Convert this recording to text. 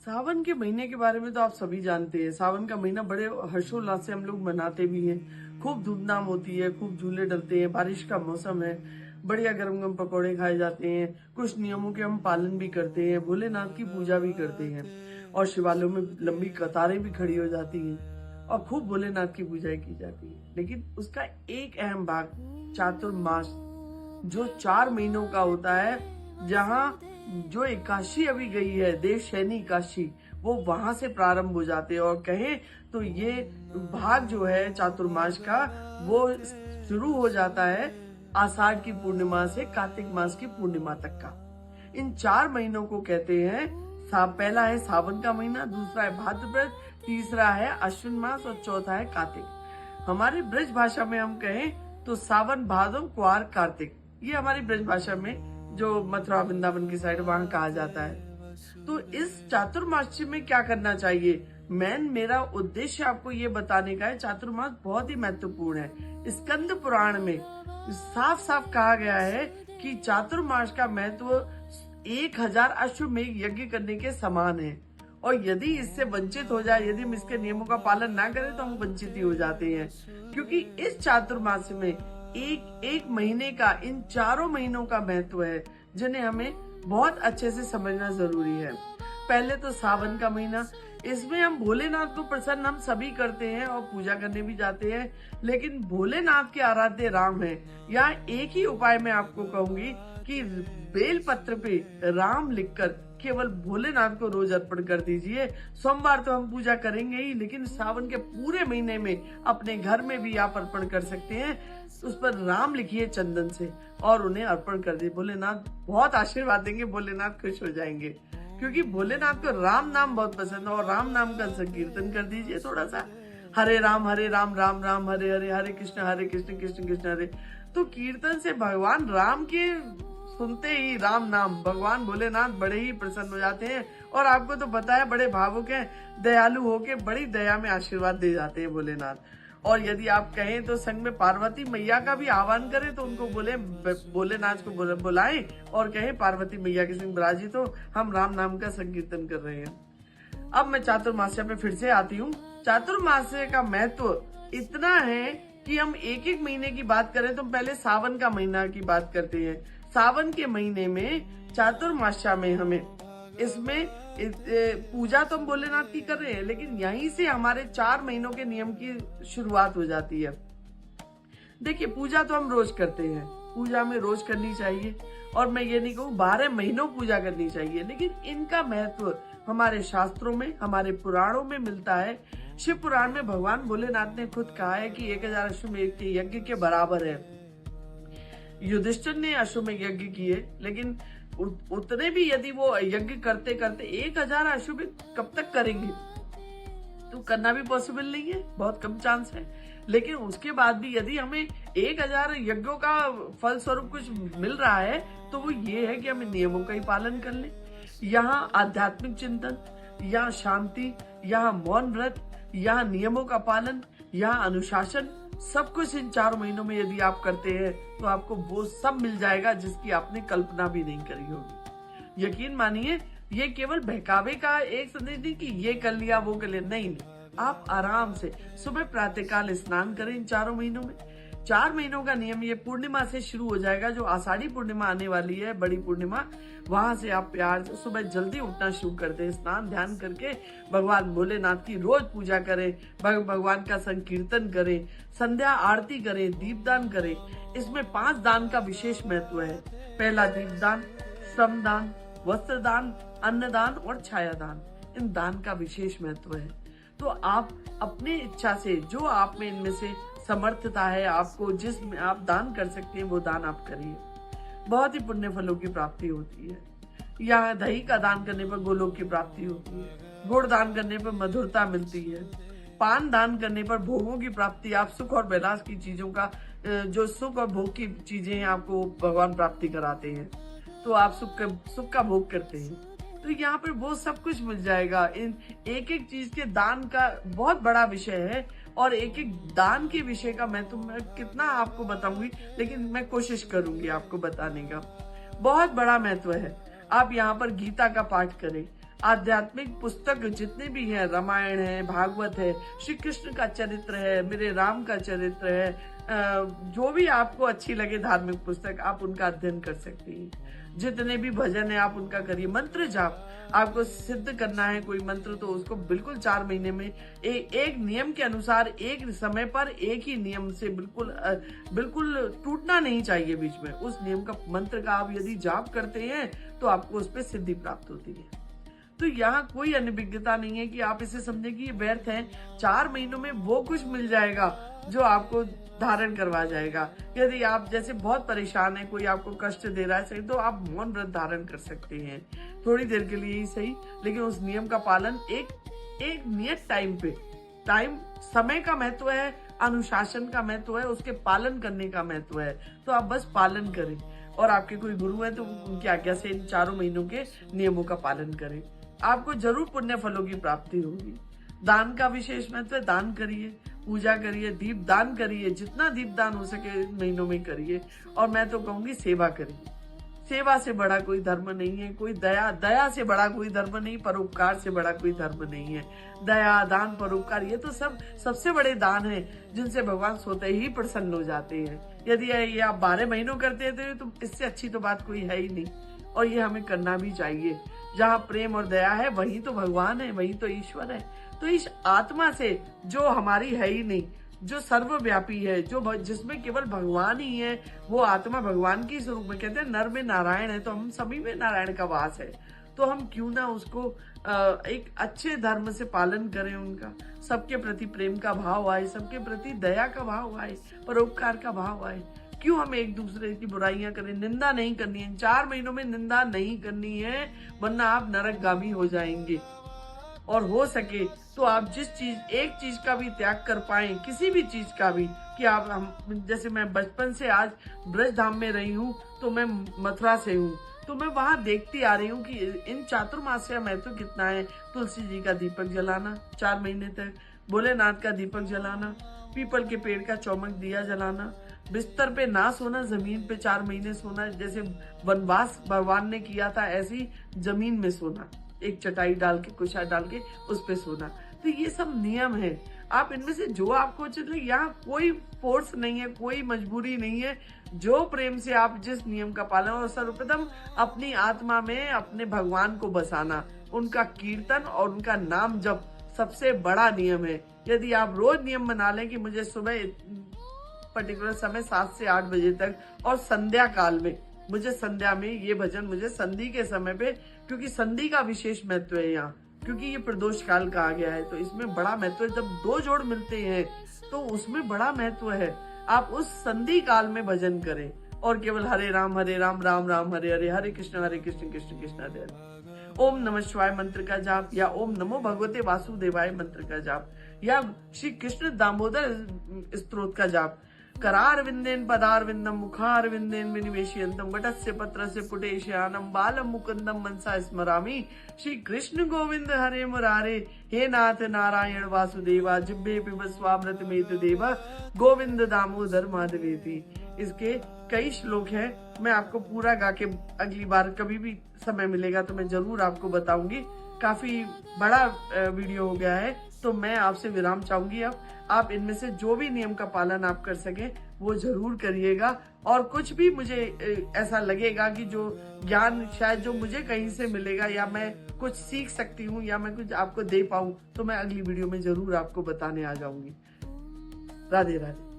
सावन के महीने के बारे में तो आप सभी जानते हैं। सावन का महीना बड़े हर्षोल्लास से हम लोग मनाते भी हैं। खूब धूमधाम होती है, खूब झूले डलते हैं, बारिश का मौसम है, बढ़िया गरम गरम पकौड़े खाए जाते हैं। कुछ नियमों के हम पालन भी करते हैं, भोलेनाथ की पूजा भी करते हैं और शिवालयों में लंबी कतारें भी खड़ी हो जाती हैं और खूब भोलेनाथ की पूजाएं की जाती है। लेकिन उसका एक अहम भाग चातुर्मास, जो 4 महीनों का होता है, जहाँ जो एकादशी अभी गई है, देवशयनी एकादशी, वो वहां से प्रारंभ हो जाते हैं। और कहें तो ये भाग जो है चातुर्मास का, वो शुरू हो जाता है आषाढ़ की पूर्णिमा से कार्तिक मास की पूर्णिमा तक का। इन 4 महीनों को कहते हैं, पहला है सावन का महीना, दूसरा है भाद्रपद, तीसरा है अश्विन मास और चौथा है कार्तिक। हमारी ब्रज भाषा में हम कहें तो सावन, भादो, कुआर, कार्तिक, ये हमारी ब्रज भाषा में जो मथुरा वृंदावन की साइड वहां कहा जाता है। तो इस चातुर्मास में क्या करना चाहिए, मेरा उद्देश्य आपको ये बताने का है। चातुर्मास बहुत ही महत्वपूर्ण है। स्कंद पुराण में साफ साफ कहा गया है कि चातुर्मास का महत्व 1000 अश्वमेघ यज्ञ करने के समान है। और यदि इससे वंचित हो जाए, यदि हम इसके नियमों का पालन ना करें, तो हम वंचित ही हो जाते हैं। क्योंकि इस चातुर्मास में एक महीने का, इन 4 महीनों का महत्व है, जिन्हें हमें बहुत अच्छे से समझना जरूरी है। पहले तो सावन का महीना, इसमें हम भोलेनाथ को प्रसन्न हम सभी करते हैं और पूजा करने भी जाते हैं। लेकिन भोलेनाथ के आराध्य राम है। यहाँ एक ही उपाय मैं आपको कहूंगी कि बेल पत्र पे राम लिखकर केवल भोलेनाथ को रोज अर्पण कर दीजिए। सोमवार तो हम पूजा करेंगे ही, लेकिन सावन के पूरे महीने में अपने घर में भी आप अर्पण कर सकते हैं। उस पर राम लिखिए चंदन से और उन्हें अर्पण कर दीजिए। भोलेनाथ बहुत आशीर्वाद देंगे, भोलेनाथ खुश हो जाएंगे, क्योंकि भोलेनाथ को राम नाम बहुत पसंद है। और राम नाम का संकीर्तन कर दीजिए थोड़ा सा, हरे राम राम राम हरे हरे, हरे कृष्ण कृष्ण कृष्ण हरे। तो कीर्तन से भगवान राम के सुनते ही राम नाम भगवान भोलेनाथ बड़े ही प्रसन्न हो जाते हैं। और आपको तो पता है, बड़े भावुक हैं, दयालु होके बड़ी दया में आशीर्वाद दे जाते हैं भोलेनाथ। और यदि आप कहें तो संग में पार्वती मैया का भी आह्वान करें, तो उनको बोले भोलेनाथ को बुलाएं और कहें पार्वती मैया के संग विराजित हो, हम राम नाम का संकीर्तन कर रहे हैं। अब मैं चातुर्मास्य पे फिर से आती हूँ। चातुर्मास्य का महत्व इतना है कि हम एक महीने की बात करें तो पहले सावन का महीना की बात करते हैं। सावन के महीने में चातुर्मास्या में हमें इसमें पूजा तो हम भोलेनाथ की कर रहे हैं, लेकिन यहीं से हमारे 4 महीनों के नियम की शुरुआत हो जाती है। देखिए, पूजा तो हम रोज करते हैं, पूजा हमें रोज करनी चाहिए। और मैं ये नहीं कहूँ 12 महीनों पूजा करनी चाहिए, लेकिन इनका महत्व हमारे शास्त्रों में, हमारे पुराणों में मिलता है। शिव पुराण में भगवान भोलेनाथ ने खुद कहा है कि 1000 अश्वमेघ के यज्ञ के बराबर है। युधिष्ठिर ने अश्वमेघ यज्ञ किए, लेकिन उतने भी यदि वो यज्ञ करते करते 1000 अश्वमेघ कब तक करेंगे, तो करना भी पॉसिबल नहीं है, बहुत कम चांस है। लेकिन उसके बाद भी यदि हमें 1000 यज्ञों का फल स्वरूप कुछ मिल रहा है, तो वो ये है कि हमें नियमों का ही पालन कर लें। यहाँ आध्यात्मिक चिंतन, यहाँ शांति, यहाँ मौन व्रत, यहाँ नियमों का पालन, यहाँ अनुशासन, सब कुछ इन 4 महीनों में यदि आप करते हैं, तो आपको वो सब मिल जाएगा जिसकी आपने कल्पना भी नहीं करी होगी। यकीन मानिए, ये केवल बहकावे का एक संदेश नहीं कि ये कर लिया वो कर लिया, नहीं। आप आराम से सुबह प्रातःकाल स्नान करें इन 4 महीनों में। 4 महीनों का नियम ये पूर्णिमा से शुरू हो जाएगा, जो आषाढ़ी पूर्णिमा आने वाली है, बड़ी पूर्णिमा, वहां से आप प्यार से सुबह जल्दी उठना शुरू कर दें। स्नान ध्यान करके भगवान भोलेनाथ की रोज पूजा करें, भगवान का संकीर्तन करें, संध्या आरती करें, दीपदान करें। इसमें 5 दान का विशेष महत्व है। पहला दीपदान, श्रमदान, वस्त्रदान, अन्नदान और छायादान। इन दान का विशेष महत्व है। तो आप अपनी इच्छा से, जो आप में इनमें से समर्थता है, आपको जिसमें आप दान कर सकते हैं, वो दान आप करिए। बहुत ही पुण्य फलों की प्राप्ति होती है। यहाँ दही का दान करने पर गोलोक की प्राप्ति होती है, गुड़ दान करने पर मधुरता मिलती है, पान दान करने पर भोगों की प्राप्ति, आप सुख और विलास की चीजों का, जो सुख और भोग की चीजें हैं, आपको भगवान प्राप्ति कराते हैं, तो आप सुख का भोग करते हैं। तो यहाँ पर वो सब कुछ मिल जाएगा। इन एक चीज के दान का बहुत बड़ा विषय है, और एक दान के विषय का मैं कितना आपको बताऊंगी, लेकिन मैं कोशिश करूंगी आपको बताने का। बहुत बड़ा महत्व है। आप यहाँ पर गीता का पाठ करें, आध्यात्मिक पुस्तक जितने भी हैं, रामायण है, भागवत है, श्री कृष्ण का चरित्र है, मेरे राम का चरित्र है, जो भी आपको अच्छी लगे धार्मिक पुस्तक आप उनका अध्ययन कर सकती हैं। जितने भी भजन है आप उनका करिए। मंत्र जाप आपको सिद्ध करना है कोई मंत्र, तो उसको बिल्कुल 4 महीने में एक नियम के अनुसार, एक समय पर एक ही नियम से बिल्कुल टूटना नहीं चाहिए बीच में। उस नियम का मंत्र का आप यदि जाप करते हैं तो आपको उस पर सिद्धि प्राप्त होती है। तो यहाँ कोई अनभिज्ञता नहीं है कि आप इसे समझें कि ये व्यर्थ है। 4 महीनों में वो कुछ मिल जाएगा जो आपको धारण करवा जाएगा। यदि आप जैसे बहुत परेशान है, कोई आपको कष्ट दे रहा है सही, तो आप मौन व्रत धारण कर सकते हैं थोड़ी देर के लिए ही सही, लेकिन उस नियम का पालन एक नियत टाइम पे, समय का महत्व है, अनुशासन का महत्व है, उसके पालन करने का महत्व है। तो आप बस पालन करें, और आपके कोई गुरु है तो उनकी आज्ञा से इन 4 महीनों के नियमों का पालन करें। आपको जरूर पुण्य फलों की प्राप्ति होगी। दान का विशेष महत्व है, दान करिए, पूजा करिए, दीप दान करिए, जितना दीप दान हो सके इन महीनों में करिए। और मैं तो कहूंगी सेवा करिए। सेवा से बड़ा कोई धर्म नहीं है, कोई दया से बड़ा कोई धर्म नहीं, परोपकार से बड़ा कोई धर्म नहीं है। दया, दान, परोपकार ये तो सबसे बड़े दान है जिनसे भगवान स्वतः ही प्रसन्न हो जाते हैं। यदि ये आप 12 महीनों करते हैं तो इससे अच्छी तो बात कोई है ही नहीं, और ये हमें करना भी चाहिए। जहाँ प्रेम और दया है वही तो भगवान है, वही तो ईश्वर है। तो इस आत्मा से जो हमारी है ही नहीं, जो सर्वव्यापी है, जो जिसमें केवल भगवान ही है, वो आत्मा भगवान की स्वरूप में, कहते हैं नर में नारायण है, तो हम सभी में नारायण का वास है। तो हम क्यों ना उसको एक अच्छे धर्म से पालन करें, उनका सबके प्रति प्रेम का भाव आए, सबके प्रति दया का भाव आए, परोपकार का भाव आए। क्यों हम एक दूसरे की बुराइयां करें? निंदा नहीं करनी है, 4 महीनों में निंदा नहीं करनी है, वरना आप नरकगामी हो जाएंगे। और हो सके तो आप एक चीज का भी त्याग कर पाए, किसी भी चीज का भी, कि जैसे मैं बचपन से आज ब्रज धाम में रही हूँ, तो मैं मथुरा से हूँ, तो मैं वहां देखती आ रही हूँ कि इन चातुर्मास्य महत्व तो कितना है। तुलसी जी का दीपक जलाना 4 महीने तक, भोलेनाथ का दीपक जलाना, पीपल के पेड़ का चौमुख दिया जलाना, बिस्तर पे ना सोना, जमीन पे 4 महीने सोना, जैसे वनवास भगवान ने किया था ऐसी जमीन में सोना, एक चटाई डाल के, कुशा डाल के उस पे सोना। तो ये सब नियम है, आप इनमें से जो आपको उचित लगे, यहाँ कोई फोर्स नहीं है, कोई मजबूरी नहीं है। जो प्रेम से आप जिस नियम का पालन, और सर्वप्रथम अपनी आत्मा में अपने भगवान को बसाना, उनका कीर्तन और उनका नाम जप सबसे बड़ा नियम है। यदि आप रोज नियम बना लें कि मुझे सुबह पर्टिकुलर समय 7 से 8 बजे तक, और संध्या काल में मुझे संध्या में ये भजन, मुझे संधि के समय पे, क्योंकि संधि का विशेष महत्व है यहाँ, क्योंकि ये प्रदोष काल कहा गया है, तो इसमें बड़ा महत्व है। जब 2 जोड़ मिलते हैं तो उसमें बड़ा महत्व है। आप उस संधि काल में भजन करें, और केवल हरे राम राम राम हरे हरे, हरे कृष्ण कृष्ण कृष्ण हरे हरे, ओम नमः शिवाय मंत्र का जाप, या ओम नमो भगवते वासुदेवाय मंत्र का जाप, या श्री कृष्ण दामोदर स्तोत्र का जाप, करारविंदेन पदारविंदम मुखारविंदेन विनिवेशयन्तम वटस्य पत्रस्य पुटेशयानम बालम मुकुंदम मनसा स्मरामि, श्री कृष्ण गोविंद हरे मुरारे, हे नाथ नारायण वासुदेवा, जिह्वे पिबस्वामृतमेत देवा, गोविंद दामोदर माधवेति। इसके कई श्लोक हैं, मैं आपको पूरा गा के अगली बार कभी भी समय मिलेगा तो मैं जरूर आपको बताऊंगी। काफी बड़ा वीडियो हो गया है, तो मैं आपसे विराम चाहूंगी। अब आप इनमें से जो भी नियम का पालन आप कर सके वो जरूर करिएगा, और कुछ भी मुझे ऐसा लगेगा कि जो ज्ञान शायद जो मुझे कहीं से मिलेगा, या मैं कुछ सीख सकती हूँ, या मैं कुछ आपको दे पाऊँ, तो मैं अगली वीडियो में जरूर आपको बताने आ जाऊंगी। राधे राधे।